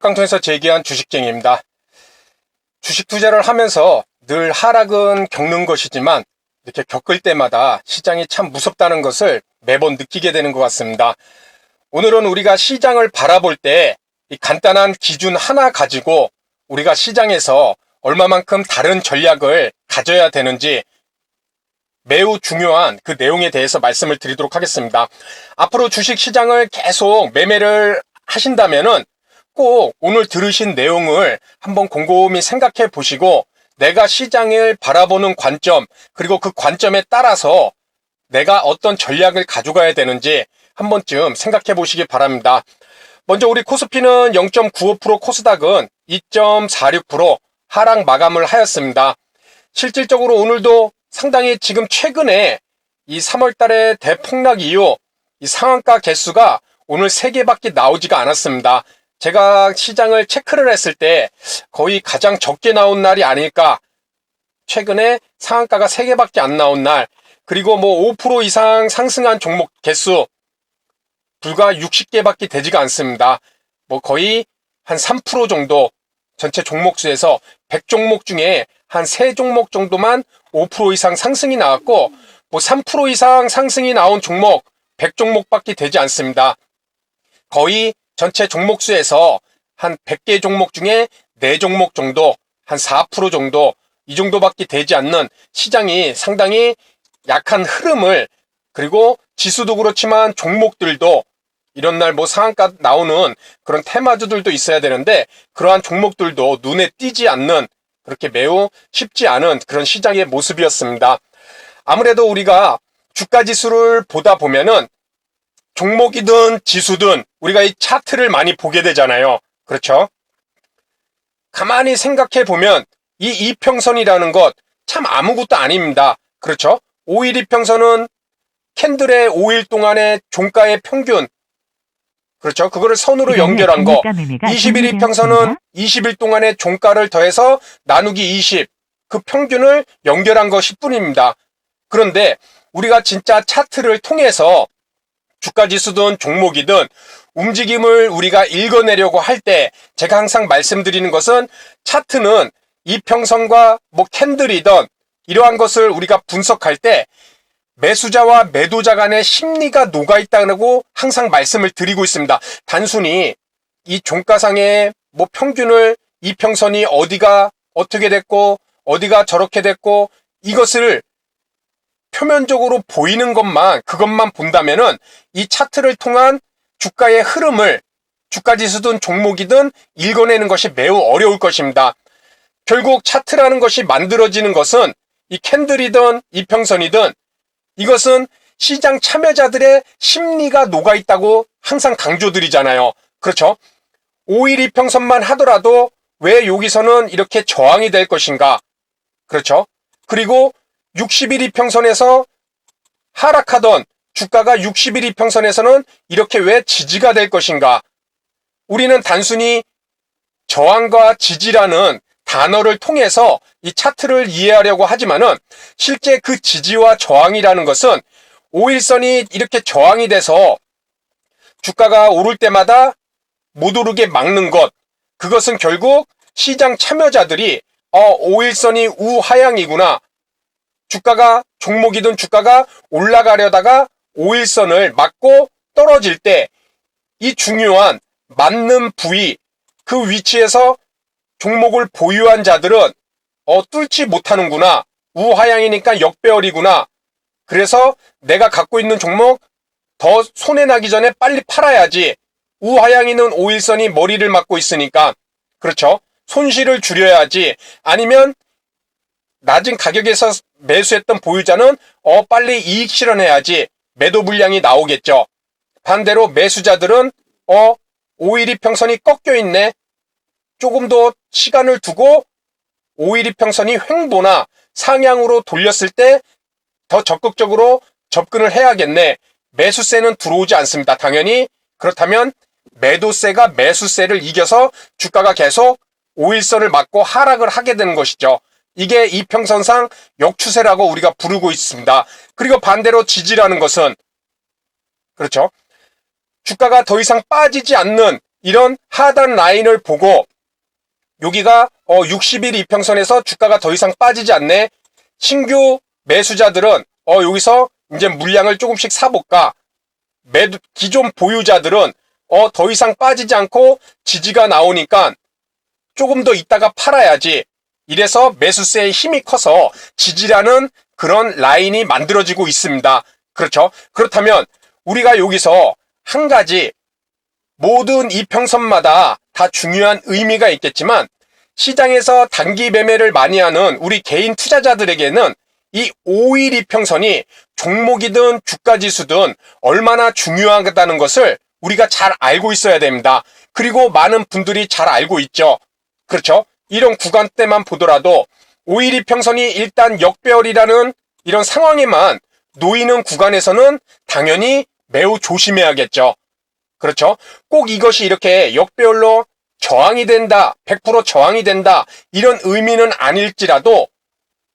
북강통에서 제기한 주식쟁이입니다. 주식 투자를 하면서 늘 하락은 겪는 것이지만 이렇게 겪을 때마다 시장이 참 무섭다는 것을 매번 느끼게 되는 것 같습니다. 오늘은 우리가 시장을 바라볼 때 이 간단한 기준 하나 가지고 우리가 시장에서 얼마만큼 다른 전략을 가져야 되는지 매우 중요한 그 내용에 대해서 말씀을 드리도록 하겠습니다. 앞으로 주식 시장을 계속 매매를 하신다면은 꼭 오늘 들으신 내용을 한번 곰곰이 생각해 보시고 내가 시장을 바라보는 관점, 그리고 그 관점에 따라서 내가 어떤 전략을 가져가야 되는지 한 번쯤 생각해 보시기 바랍니다. 먼저 우리 코스피는 0.95%, 코스닥은 2.46% 하락 마감을 하였습니다. 실질적으로 오늘도 상당히 지금 최근에 이 3월 달에 대폭락 이후 이 상한가 개수가 오늘 3개밖에 나오지가 않았습니다. 제가 시장을 체크를 했을 때 거의 가장 적게 나온 날이 아닐까. 최근에 상한가가 3개밖에 안 나온 날, 그리고 뭐 5% 이상 상승한 종목 개수 불과 60개밖에 되지가 않습니다. 뭐 거의 한 3% 정도, 전체 종목 수에서 100종목 중에 한 3종목 정도만 5% 이상 상승이 나왔고, 뭐 3% 이상 상승이 나온 종목 100종목밖에 되지 않습니다. 거의 전체 종목 수에서 한 100개 종목 중에 4종목 정도, 한 4% 정도, 이 정도밖에 되지 않는 시장이 상당히 약한 흐름을, 그리고 지수도 그렇지만 종목들도 이런 날 뭐 상한가 나오는 그런 테마주들도 있어야 되는데 그러한 종목들도 눈에 띄지 않는, 그렇게 매우 쉽지 않은 그런 시장의 모습이었습니다. 아무래도 우리가 주가지수를 보다 보면은 종목이든 지수든 우리가 이 차트를 많이 보게 되잖아요. 그렇죠? 가만히 생각해 보면 이 이평선이라는 것 참 아무것도 아닙니다. 그렇죠? 5일 이평선은 캔들의 5일 동안의 종가의 평균, 그렇죠? 그거를 선으로 연결한 거. 20일 이평선은 20일 동안의 종가를 더해서 나누기 20, 그 평균을 연결한 것일 뿐입니다. 그런데 우리가 진짜 차트를 통해서 주가지수든 종목이든 움직임을 우리가 읽어내려고 할 때 제가 항상 말씀드리는 것은 차트는 이평선과 뭐 캔들이든 이러한 것을 우리가 분석할 때 매수자와 매도자 간의 심리가 녹아있다고 항상 말씀을 드리고 있습니다. 단순히 이 종가상의 뭐 평균을, 이평선이 어디가 어떻게 됐고 어디가 저렇게 됐고 이것을 표면적으로 보이는 것만, 그것만 본다면은 이 차트를 통한 주가의 흐름을 주가지수든 종목이든 읽어내는 것이 매우 어려울 것입니다. 결국 차트라는 것이 만들어지는 것은 이 캔들이든 이평선이든 이것은 시장 참여자들의 심리가 녹아있다고 항상 강조드리잖아요. 그렇죠? 5일 이평선만 하더라도 왜 여기서는 이렇게 저항이 될 것인가? 그렇죠? 그리고 60일 이평선에서 하락하던 주가가 60일 이평선에서는 이렇게 왜 지지가 될 것인가? 우리는 단순히 저항과 지지라는 단어를 통해서 이 차트를 이해하려고 하지만은 실제 그 지지와 저항이라는 것은 5일선이 이렇게 저항이 돼서 주가가 오를 때마다 못 오르게 막는 것, 그것은 결국 시장 참여자들이 5일선이 우하향이구나, 주가가 종목이든 주가가 올라가려다가 5일선을 맞고 떨어질 때 이 중요한 맞는 부위, 그 위치에서 종목을 보유한 자들은 뚫지 못하는구나, 우하향이니까 역배열이구나, 그래서 내가 갖고 있는 종목 더 손해나기 전에 빨리 팔아야지, 우하향이는 5일선이 머리를 맞고 있으니까, 그렇죠? 손실을 줄여야지, 아니면 낮은 가격에서 매수했던 보유자는 빨리 이익 실현해야지, 매도 물량이 나오겠죠. 반대로 매수자들은 5일 이평선이 꺾여 있네, 조금 더 시간을 두고 5일 이평선이 횡보나 상향으로 돌렸을 때 더 적극적으로 접근을 해야겠네. 매수세는 들어오지 않습니다. 당연히. 그렇다면 매도세가 매수세를 이겨서 주가가 계속 5일선을 맞고 하락을 하게 되는 것이죠. 이게 이평선상 역추세라고 우리가 부르고 있습니다. 그리고 반대로 지지라는 것은, 그렇죠, 주가가 더 이상 빠지지 않는 이런 하단 라인을 보고 여기가 60일 이평선에서 주가가 더 이상 빠지지 않네. 신규 매수자들은 여기서 이제 물량을 조금씩 사볼까. 기존 보유자들은 더 이상 빠지지 않고 지지가 나오니까 조금 더 있다가 팔아야지. 이래서 매수세의 힘이 커서 지지라는 그런 라인이 만들어지고 있습니다. 그렇죠? 그렇다면 우리가 여기서 한 가지, 모든 이평선마다 다 중요한 의미가 있겠지만 시장에서 단기 매매를 많이 하는 우리 개인 투자자들에게는 이 5일 이평선이 종목이든 주가지수든 얼마나 중요하다는 것을 우리가 잘 알고 있어야 됩니다. 그리고 많은 분들이 잘 알고 있죠. 그렇죠? 이런 구간대만 보더라도 5일 이평선이 일단 역배열이라는 이런 상황에만 놓이는 구간에서는 당연히 매우 조심해야겠죠. 그렇죠? 꼭 이것이 이렇게 역배열로 저항이 된다, 100% 저항이 된다, 이런 의미는 아닐지라도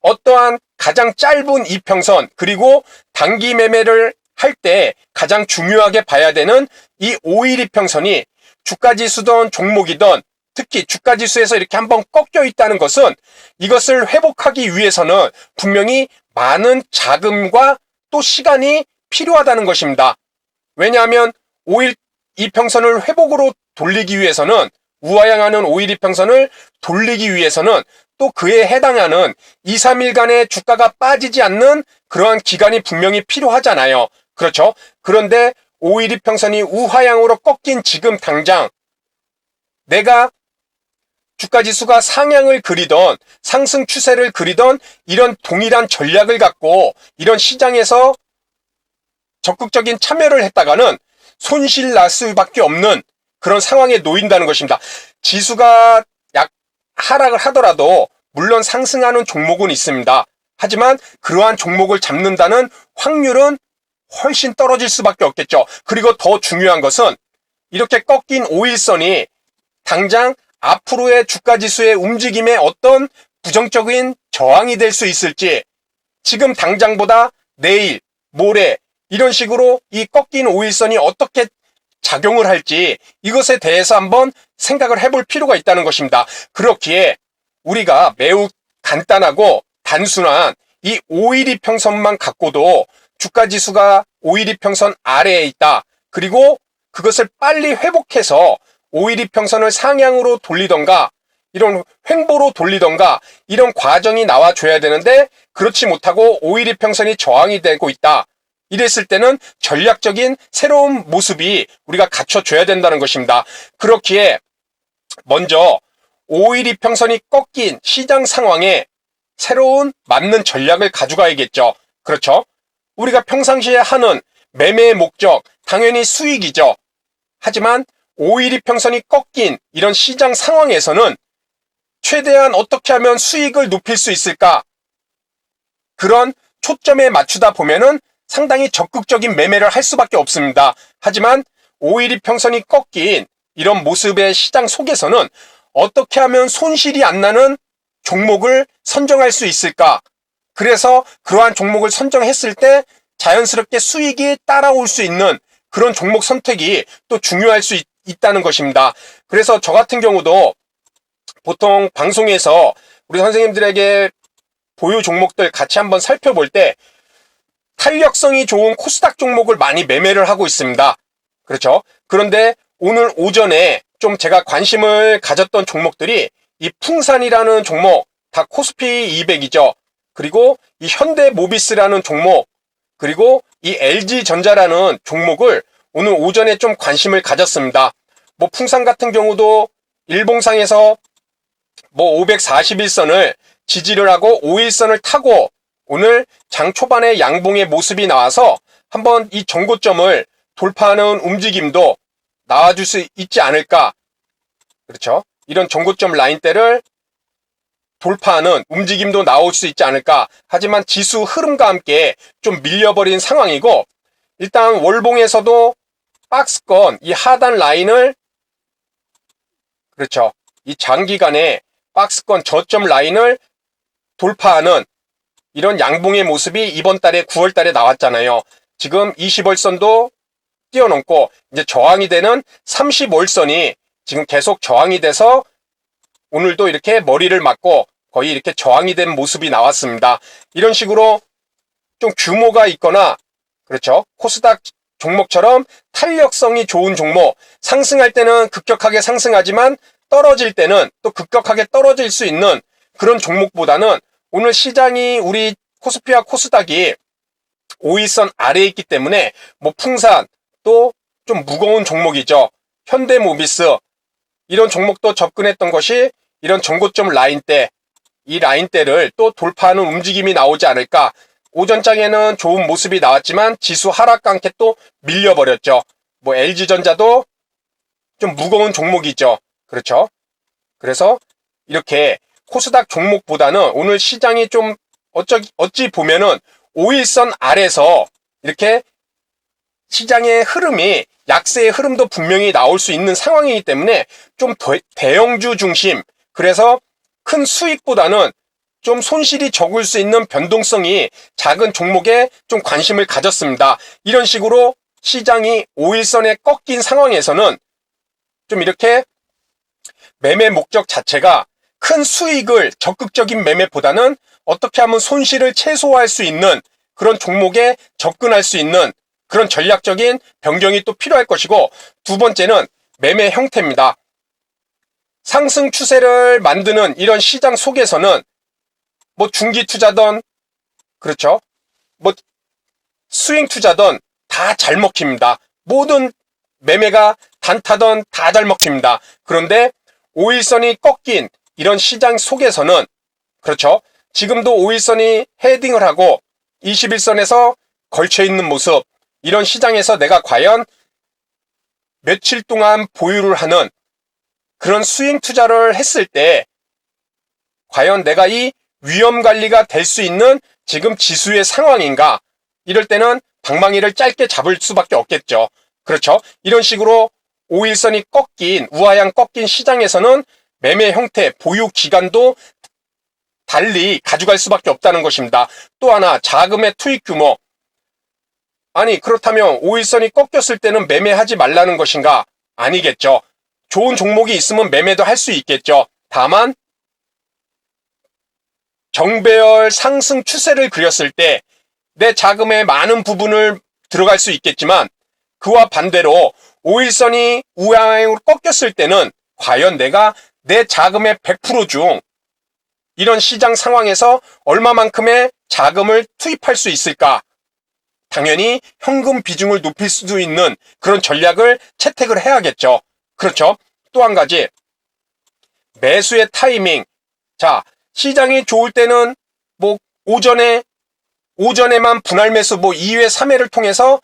어떠한 가장 짧은 이평선, 그리고 단기 매매를 할 때 가장 중요하게 봐야 되는 이 5일 이평선이 주가지수든 종목이든 특히 주가지수에서 이렇게 한번 꺾여 있다는 것은 이것을 회복하기 위해서는 분명히 많은 자금과 또 시간이 필요하다는 것입니다. 왜냐하면 5일 이평선을 회복으로 돌리기 위해서는, 우하향하는 5일 이평선을 돌리기 위해서는 또 그에 해당하는 2, 3일간의 주가가 빠지지 않는 그러한 기간이 분명히 필요하잖아요. 그렇죠? 그런데 5일 이평선이 우하향으로 꺾인 지금 당장 내가 주가지수가 상향을 그리던 상승 추세를 그리던 이런 동일한 전략을 갖고 이런 시장에서 적극적인 참여를 했다가는 손실 날 수밖에 없는 그런 상황에 놓인다는 것입니다. 지수가 약 하락을 하더라도 물론 상승하는 종목은 있습니다. 하지만 그러한 종목을 잡는다는 확률은 훨씬 떨어질 수밖에 없겠죠. 그리고 더 중요한 것은 이렇게 꺾인 5일선이 당장 앞으로의 주가지수의 움직임에 어떤 부정적인 저항이 될 수 있을지, 지금 당장보다 내일, 모레 이런 식으로 이 꺾인 5일선이 어떻게 작용을 할지 이것에 대해서 한번 생각을 해볼 필요가 있다는 것입니다. 그렇기에 우리가 매우 간단하고 단순한 이 5일 이평선만 갖고도 주가지수가 5일 이평선 아래에 있다. 그리고 그것을 빨리 회복해서 5일 이평선을 상향으로 돌리던가 이런 횡보로 돌리던가 이런 과정이 나와줘야 되는데 그렇지 못하고 5일 이평선이 저항이 되고 있다. 이랬을 때는 전략적인 새로운 모습이 우리가 갖춰줘야 된다는 것입니다. 그렇기에 먼저 5일 이평선이 꺾인 시장 상황에 새로운 맞는 전략을 가져가야겠죠. 그렇죠? 우리가 평상시에 하는 매매의 목적, 당연히 수익이죠. 하지만 5일 이평선이 꺾인 이런 시장 상황에서는 최대한 어떻게 하면 수익을 높일 수 있을까? 그런 초점에 맞추다 보면은 상당히 적극적인 매매를 할 수밖에 없습니다. 하지만 5일 이평선이 꺾인 이런 모습의 시장 속에서는 어떻게 하면 손실이 안 나는 종목을 선정할 수 있을까? 그래서 그러한 종목을 선정했을 때 자연스럽게 수익이 따라올 수 있는 그런 종목 선택이 또 중요할 수 있다는 것입니다. 그래서 저 같은 경우도 보통 방송에서 우리 선생님들에게 보유 종목들 같이 한번 살펴볼 때 탄력성이 좋은 코스닥 종목을 많이 매매를 하고 있습니다. 그렇죠? 그런데 오늘 오전에 좀 제가 관심을 가졌던 종목들이 이 풍산이라는 종목, 다 코스피 200이죠. 그리고 이 현대모비스라는 종목, 그리고 이 LG전자라는 종목을 오늘 오전에 좀 관심을 가졌습니다. 뭐 풍산 같은 경우도 일봉상에서 뭐 541선을 지지를 하고 5일선을 타고 오늘 장 초반에 양봉의 모습이 나와서 한번 이 전고점을 돌파하는 움직임도 나와줄 수 있지 않을까. 그렇죠? 이런 전고점 라인대를 돌파하는 움직임도 나올 수 있지 않을까. 하지만 지수 흐름과 함께 좀 밀려버린 상황이고, 일단 월봉에서도 박스권 이 하단 라인을, 그렇죠, 이 장기간의 박스권 저점 라인을 돌파하는 이런 양봉의 모습이 이번 달에 9월 달에 나왔잖아요. 지금 20월선도 뛰어넘고 이제 저항이 되는 30월선이 지금 계속 저항이 돼서 오늘도 이렇게 머리를 맞고 거의 이렇게 저항이 된 모습이 나왔습니다. 이런 식으로 좀 규모가 있거나, 그렇죠, 코스닥 종목처럼 탄력성이 좋은 종목, 상승할 때는 급격하게 상승하지만 떨어질 때는 또 급격하게 떨어질 수 있는 그런 종목보다는 오늘 시장이 우리 코스피와 코스닥이 5일선 아래에 있기 때문에 뭐 풍산, 또 좀 무거운 종목이죠. 현대모비스, 이런 종목도 접근했던 것이 이런 전고점 라인대, 이 라인대를 또 돌파하는 움직임이 나오지 않을까. 오전장에는 좋은 모습이 나왔지만 지수 하락과 함께 또 밀려버렸죠. 뭐 LG전자도 좀 무거운 종목이죠. 그렇죠. 그래서 이렇게 코스닥 종목보다는 오늘 시장이 좀 어찌 보면은 5일선 아래서 이렇게 시장의 흐름이, 약세의 흐름도 분명히 나올 수 있는 상황이기 때문에 좀 대형주 중심, 그래서 큰 수익보다는 좀 손실이 적을 수 있는 변동성이 작은 종목에 좀 관심을 가졌습니다. 이런 식으로 시장이 5일선에 꺾인 상황에서는 좀 이렇게 매매 목적 자체가 큰 수익을, 적극적인 매매보다는 어떻게 하면 손실을 최소화할 수 있는 그런 종목에 접근할 수 있는 그런 전략적인 변경이 또 필요할 것이고, 두 번째는 매매 형태입니다. 상승 추세를 만드는 이런 시장 속에서는 뭐 중기 투자든, 그렇죠, 뭐 스윙 투자든 다 잘 먹힙니다. 모든 매매가 단타든 다 잘 먹힙니다. 그런데 5일선이 꺾인 이런 시장 속에서는, 그렇죠, 지금도 5일선이 헤딩을 하고 21선에서 걸쳐 있는 모습, 이런 시장에서 내가 과연 며칠 동안 보유를 하는 그런 스윙 투자를 했을 때 과연 내가 이 위험 관리가 될 수 있는 지금 지수의 상황인가? 이럴 때는 방망이를 짧게 잡을 수밖에 없겠죠. 그렇죠? 이런 식으로 5일선이 꺾인, 우하향 꺾인 시장에서는 매매 형태, 보유 기간도 달리 가져갈 수밖에 없다는 것입니다. 또 하나, 자금의 투입 규모. 아니, 그렇다면 5일선이 꺾였을 때는 매매하지 말라는 것인가? 아니겠죠. 좋은 종목이 있으면 매매도 할 수 있겠죠. 다만 정배열 상승 추세를 그렸을 때 내 자금의 많은 부분을 들어갈 수 있겠지만, 그와 반대로 5일선이 우하향으로 꺾였을 때는 과연 내가 내 자금의 100% 중 이런 시장 상황에서 얼마만큼의 자금을 투입할 수 있을까? 당연히 현금 비중을 높일 수 있는 그런 전략을 채택을 해야겠죠. 그렇죠? 또 한 가지, 매수의 타이밍. 자, 시장이 좋을 때는 뭐 오전에만 분할 매수 뭐 2회, 3회를 통해서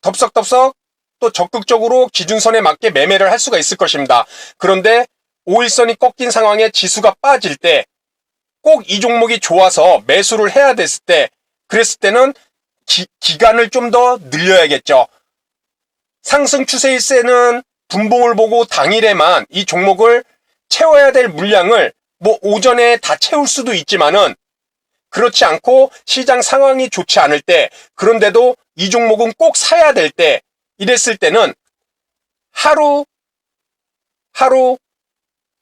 덥석덥석 또 적극적으로 기준선에 맞게 매매를 할 수가 있을 것입니다. 그런데 5일선이 꺾인 상황에 지수가 빠질 때 꼭 이 종목이 좋아서 매수를 해야 됐을 때, 그랬을 때는 기간을 좀 더 늘려야겠죠. 상승 추세일세는 분봉을 보고 당일에만 이 종목을 채워야 될 물량을 뭐 오전에 다 채울 수도 있지만은, 그렇지 않고 시장 상황이 좋지 않을 때, 그런데도 이 종목은 꼭 사야 될 때, 이랬을 때는 하루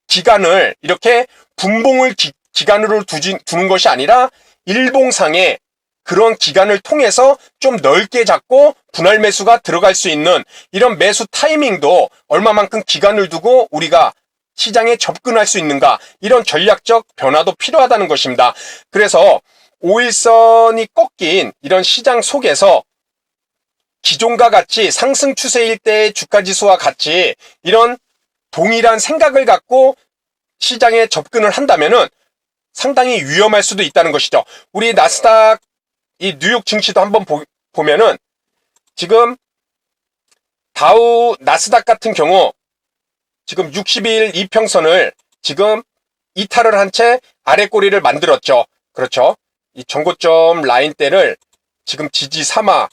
기간을 이렇게 분봉을 기간으로 두는 것이 아니라 일봉상의 그런 기간을 통해서 좀 넓게 잡고 분할 매수가 들어갈 수 있는 이런 매수 타이밍도 얼마만큼 기간을 두고 우리가 시장에 접근할 수 있는가, 이런 전략적 변화도 필요하다는 것입니다. 그래서 5일선이 꺾인 이런 시장 속에서 기존과 같이 상승 추세일 때의 주가지수와 같이 이런 동일한 생각을 갖고 시장에 접근을 한다면은 상당히 위험할 수도 있다는 것이죠. 우리 나스닥, 이 뉴욕 증시도 한번 보면은 지금 다우 나스닥 같은 경우 지금 60일 이평선을 지금 이탈을 한 채 아래 꼬리를 만들었죠. 그렇죠. 이 전고점 라인대를 지금 지지 삼아,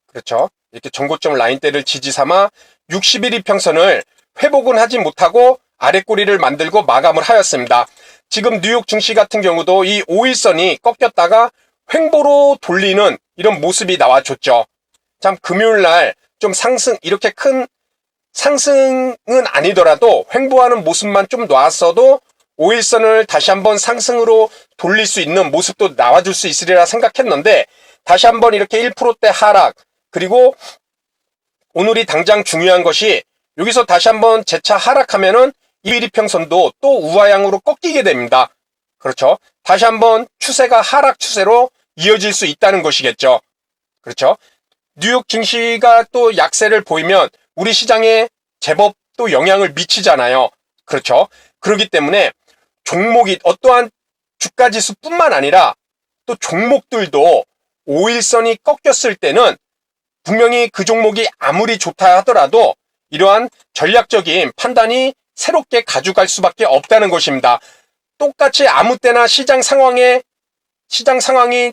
그렇죠, 이렇게 전고점 라인대를 지지 삼아 60일 이평선을 회복은 하지 못하고 아래 꼬리를 만들고 마감을 하였습니다. 지금 뉴욕 증시 같은 경우도 이 5일선이 꺾였다가 횡보로 돌리는 이런 모습이 나와줬죠. 참 금요일날 좀 상승, 이렇게 큰 상승은 아니더라도 횡보하는 모습만 좀 놨어도 5일선을 다시 한번 상승으로 돌릴 수 있는 모습도 나와줄 수 있으리라 생각했는데 다시 한번 이렇게 1%대 하락, 그리고 오늘이 당장 중요한 것이 여기서 다시 한번 재차 하락하면은 2일 이평선도 또 우하향으로 꺾이게 됩니다. 그렇죠? 다시 한번 추세가 하락 추세로 이어질 수 있다는 것이겠죠. 그렇죠? 뉴욕 증시가 또 약세를 보이면 우리 시장에 제법 또 영향을 미치잖아요. 그렇죠? 그렇기 때문에 종목이 어떠한 주가지수뿐만 아니라 또 종목들도 5일선이 꺾였을 때는 분명히 그 종목이 아무리 좋다 하더라도 이러한 전략적인 판단이 새롭게 가져갈 수밖에 없다는 것입니다. 똑같이 아무 때나 시장 상황이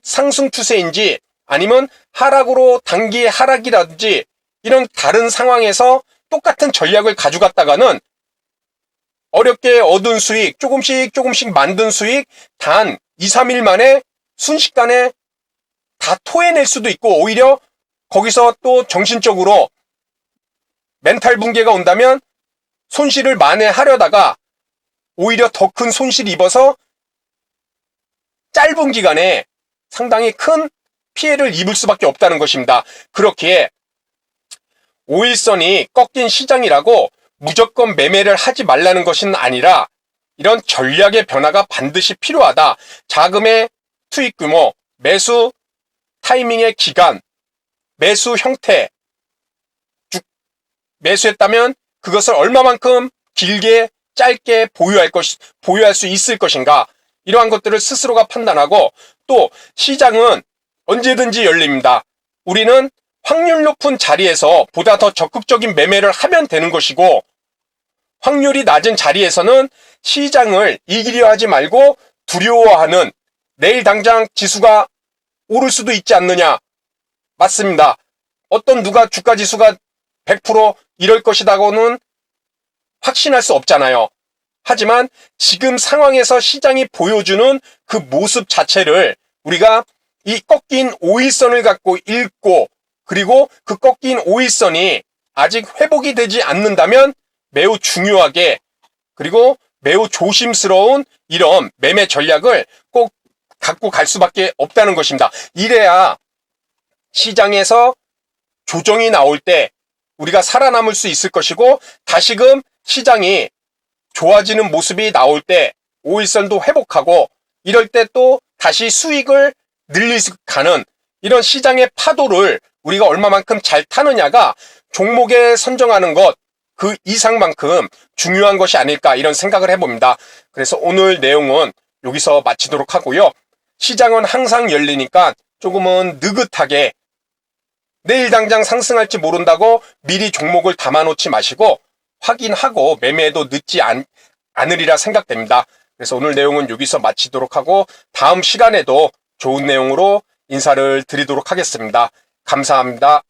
상승 추세인지 아니면 하락으로 단기 하락이라든지 이런 다른 상황에서 똑같은 전략을 가져갔다가는 어렵게 얻은 수익, 조금씩 만든 수익 단 2, 3일 만에 순식간에 다 토해낼 수도 있고 오히려 거기서 또 정신적으로 멘탈 붕괴가 온다면 손실을 만회하려다가 오히려 더 큰 손실을 입어서 짧은 기간에 상당히 큰 피해를 입을 수밖에 없다는 것입니다. 그렇기에 5일선이 꺾인 시장이라고 무조건 매매를 하지 말라는 것은 아니라 이런 전략의 변화가 반드시 필요하다. 자금의 투입 규모, 매수 타이밍의 기간, 매수 형태, 매수했다면 그것을 얼마만큼 길게 짧게 보유할 수 있을 것인가, 이러한 것들을 스스로가 판단하고, 또 시장은 언제든지 열립니다. 우리는 확률 높은 자리에서 보다 더 적극적인 매매를 하면 되는 것이고, 확률이 낮은 자리에서는 시장을 이기려 하지 말고 두려워하는, 내일 당장 지수가 오를 수도 있지 않느냐. 맞습니다. 어떤 누가 주가 지수가 100% 이럴 것이라고는 확신할 수 없잖아요. 하지만 지금 상황에서 시장이 보여주는 그 모습 자체를 우리가 이 꺾인 5일선을 갖고 읽고, 그리고 그 꺾인 5일선이 아직 회복이 되지 않는다면 매우 중요하게, 그리고 매우 조심스러운 이런 매매 전략을 꼭 갖고 갈 수밖에 없다는 것입니다. 이래야 시장에서 조정이 나올 때 우리가 살아남을 수 있을 것이고, 다시금 시장이 좋아지는 모습이 나올 때 5일선도 회복하고, 이럴 때 또 다시 수익을 늘리가는 이런 시장의 파도를 우리가 얼마만큼 잘 타느냐가 종목에 선정하는 것 그 이상만큼 중요한 것이 아닐까, 이런 생각을 해봅니다. 그래서 오늘 내용은 여기서 마치도록 하고요. 시장은 항상 열리니까 조금은 느긋하게, 내일 당장 상승할지 모른다고 미리 종목을 담아놓지 마시고 확인하고 매매해도 늦지 않으리라 생각됩니다. 그래서 오늘 내용은 여기서 마치도록 하고 다음 시간에도 좋은 내용으로 인사를 드리도록 하겠습니다. 감사합니다.